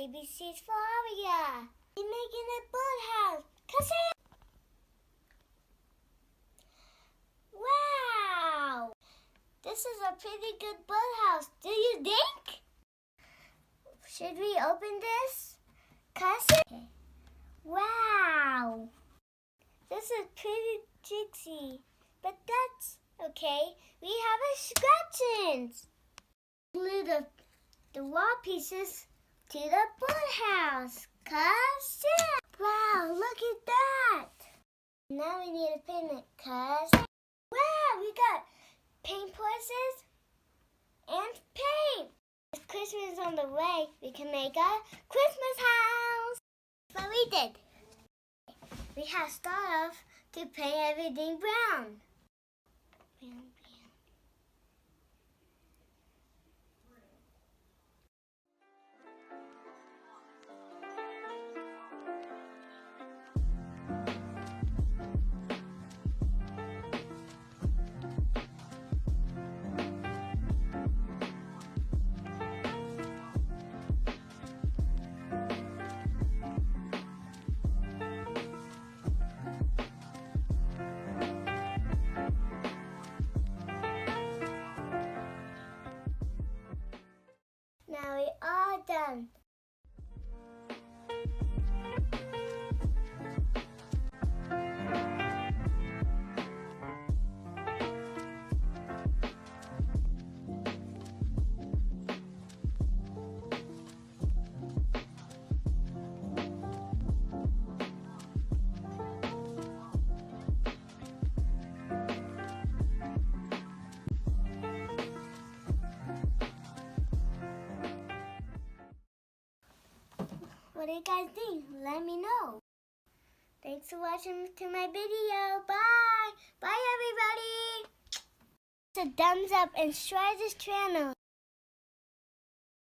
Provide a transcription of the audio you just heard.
ABC's for Aria. We're making a birdhouse. Kasi! Wow! This is a pretty good birdhouse. Do you think? Should we open this? Kasi? Okay. Wow! This is pretty jiggsy, but that's okay. We have a scratchings. Glue the wall pieces to the birdhouse. Cause wow, look at that. Now we need to paint it. Cause wow, we got paint brushes and paint. If Christmas is on the way, we can make a Christmas house. But we did. We have to start off to paint everything brown. Now we're all done. What do you guys think? Let me know. Thanks for watching to my video. Bye. Bye, everybody. It's a thumbs up and subscribe this channel.